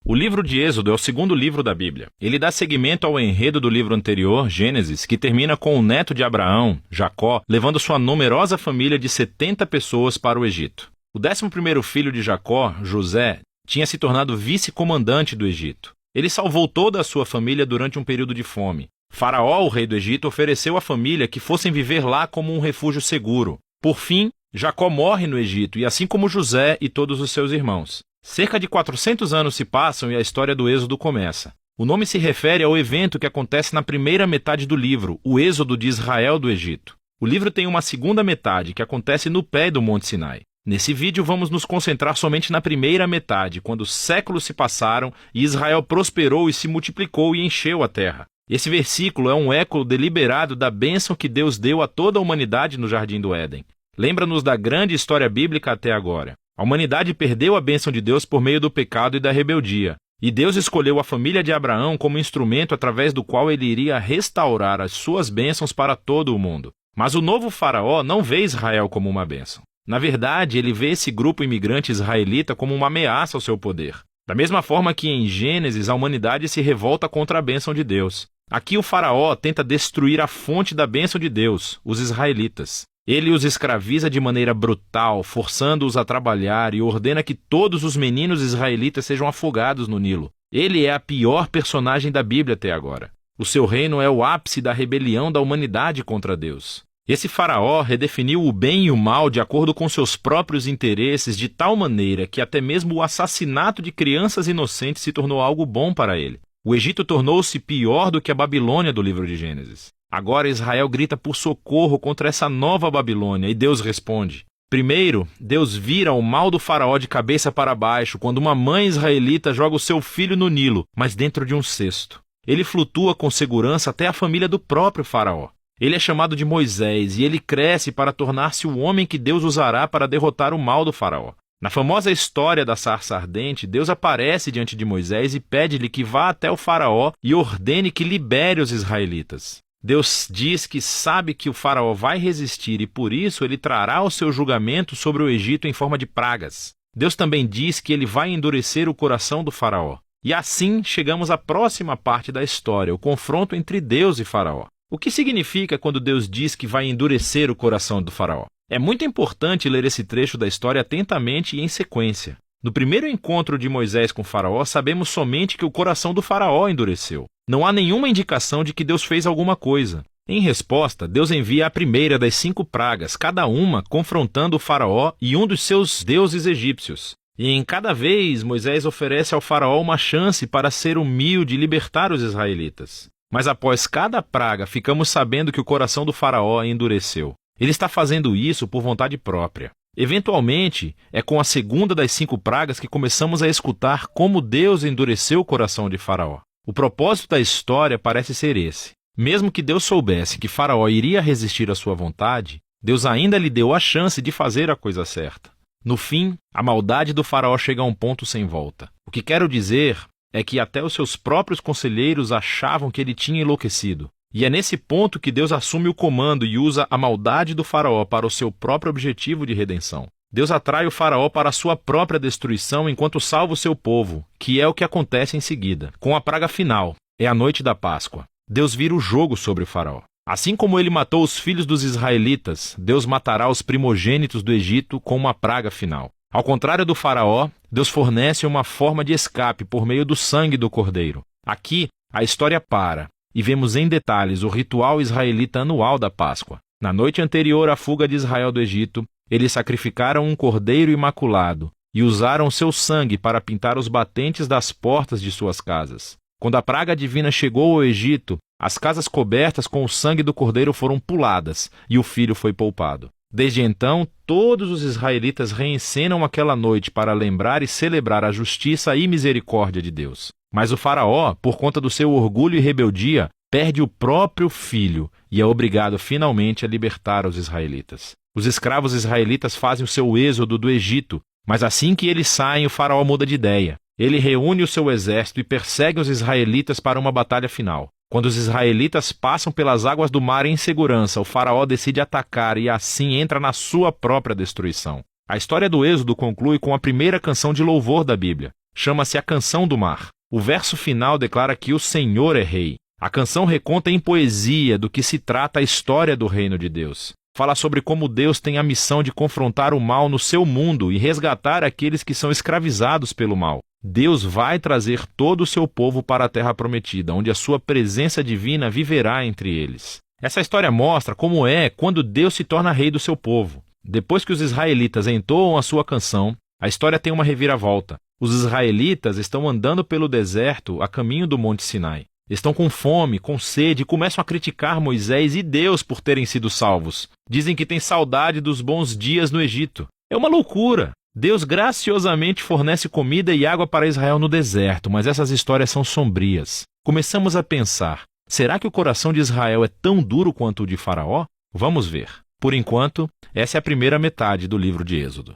O livro de Êxodo é o segundo livro da Bíblia. Ele dá seguimento ao enredo do livro anterior, Gênesis, que termina com o neto de Abraão, Jacó, levando sua numerosa família de 70 pessoas para o Egito. O 11º filho de Jacó, José, tinha se tornado vice-comandante do Egito. Ele salvou toda a sua família durante um período de fome. Faraó, o rei do Egito, ofereceu à família que fossem viver lá como um refúgio seguro. Por fim, Jacó morre no Egito, e assim como José e todos os seus irmãos. Cerca de 400 anos se passam e a história do Êxodo começa. O nome se refere ao evento que acontece na primeira metade do livro, o Êxodo de Israel do Egito. O livro tem uma segunda metade, que acontece no pé do Monte Sinai. Nesse vídeo vamos nos concentrar somente na primeira metade, quando séculos se passaram e Israel prosperou e se multiplicou e encheu a terra. Esse versículo é um eco deliberado da bênção que Deus deu a toda a humanidade no Jardim do Éden. Lembra-nos da grande história bíblica até agora. A humanidade perdeu a bênção de Deus por meio do pecado e da rebeldia. E Deus escolheu a família de Abraão como instrumento através do qual ele iria restaurar as suas bênçãos para todo o mundo. Mas o novo faraó não vê Israel como uma bênção. Na verdade, ele vê esse grupo imigrante israelita como uma ameaça ao seu poder. Da mesma forma que em Gênesis a humanidade se revolta contra a bênção de Deus. Aqui o faraó tenta destruir a fonte da bênção de Deus, os israelitas. Ele os escraviza de maneira brutal, forçando-os a trabalhar e ordena que todos os meninos israelitas sejam afogados no Nilo. Ele é a pior personagem da Bíblia até agora. O seu reino é o ápice da rebelião da humanidade contra Deus. Esse faraó redefiniu o bem e o mal de acordo com seus próprios interesses de tal maneira que até mesmo o assassinato de crianças inocentes se tornou algo bom para ele. O Egito tornou-se pior do que a Babilônia do livro de Gênesis. Agora Israel grita por socorro contra essa nova Babilônia e Deus responde. Primeiro, Deus vira o mal do faraó de cabeça para baixo quando uma mãe israelita joga o seu filho no Nilo, mas dentro de um cesto. Ele flutua com segurança até a família do próprio faraó. Ele é chamado de Moisés e ele cresce para tornar-se o homem que Deus usará para derrotar o mal do faraó. Na famosa história da sarça ardente, Deus aparece diante de Moisés e pede-lhe que vá até o faraó e ordene que libere os israelitas. Deus diz que sabe que o faraó vai resistir e por isso ele trará o seu julgamento sobre o Egito em forma de pragas. Deus também diz que ele vai endurecer o coração do faraó. E assim chegamos à próxima parte da história, o confronto entre Deus e faraó. O que significa quando Deus diz que vai endurecer o coração do faraó? É muito importante ler esse trecho da história atentamente e em sequência. No primeiro encontro de Moisés com faraó, sabemos somente que o coração do faraó endureceu. Não há nenhuma indicação de que Deus fez alguma coisa. Em resposta, Deus envia a primeira das 5 pragas, cada uma confrontando o faraó e um dos seus deuses egípcios. E em cada vez, Moisés oferece ao faraó uma chance para ser humilde e libertar os israelitas. Mas após cada praga, ficamos sabendo que o coração do faraó endureceu. Ele está fazendo isso por vontade própria. Eventualmente, é com a segunda das 5 pragas que começamos a escutar como Deus endureceu o coração de faraó. O propósito da história parece ser esse. Mesmo que Deus soubesse que faraó iria resistir à sua vontade, Deus ainda lhe deu a chance de fazer a coisa certa. No fim, a maldade do faraó chega a um ponto sem volta. O que quero dizer é que até os seus próprios conselheiros achavam que ele tinha enlouquecido. E é nesse ponto que Deus assume o comando e usa a maldade do faraó para o seu próprio objetivo de redenção. Deus atrai o faraó para a sua própria destruição enquanto salva o seu povo, que é o que acontece em seguida. Com a praga final, é a noite da Páscoa. Deus vira o jogo sobre o faraó. Assim como ele matou os filhos dos israelitas, Deus matará os primogênitos do Egito com uma praga final. Ao contrário do faraó, Deus fornece uma forma de escape por meio do sangue do cordeiro. Aqui, a história para e vemos em detalhes o ritual israelita anual da Páscoa. Na noite anterior à fuga de Israel do Egito, eles sacrificaram um cordeiro imaculado e usaram seu sangue para pintar os batentes das portas de suas casas. Quando a praga divina chegou ao Egito, as casas cobertas com o sangue do cordeiro foram puladas e o filho foi poupado. Desde então, todos os israelitas reencenam aquela noite para lembrar e celebrar a justiça e misericórdia de Deus. Mas o faraó, por conta do seu orgulho e rebeldia, perde o próprio filho e é obrigado finalmente a libertar os israelitas. Os escravos israelitas fazem o seu êxodo do Egito, mas assim que eles saem, o faraó muda de ideia. Ele reúne o seu exército e persegue os israelitas para uma batalha final. Quando os israelitas passam pelas águas do mar em segurança, o faraó decide atacar e assim entra na sua própria destruição. A história do Êxodo conclui com a primeira canção de louvor da Bíblia. Chama-se A Canção do Mar. O verso final declara que o Senhor é rei. A canção reconta em poesia do que se trata a história do reino de Deus. Fala sobre como Deus tem a missão de confrontar o mal no seu mundo e resgatar aqueles que são escravizados pelo mal. Deus vai trazer todo o seu povo para a terra prometida, onde a sua presença divina viverá entre eles. Essa história mostra como é quando Deus se torna rei do seu povo. Depois que os israelitas entoam a sua canção, a história tem uma reviravolta. Os israelitas estão andando pelo deserto a caminho do Monte Sinai. Estão com fome, com sede e começam a criticar Moisés e Deus por terem sido salvos. Dizem que têm saudade dos bons dias no Egito. É uma loucura! Deus graciosamente fornece comida e água para Israel no deserto, mas essas histórias são sombrias. Começamos a pensar, será que o coração de Israel é tão duro quanto o de Faraó? Vamos ver. Por enquanto, essa é a primeira metade do livro de Êxodo.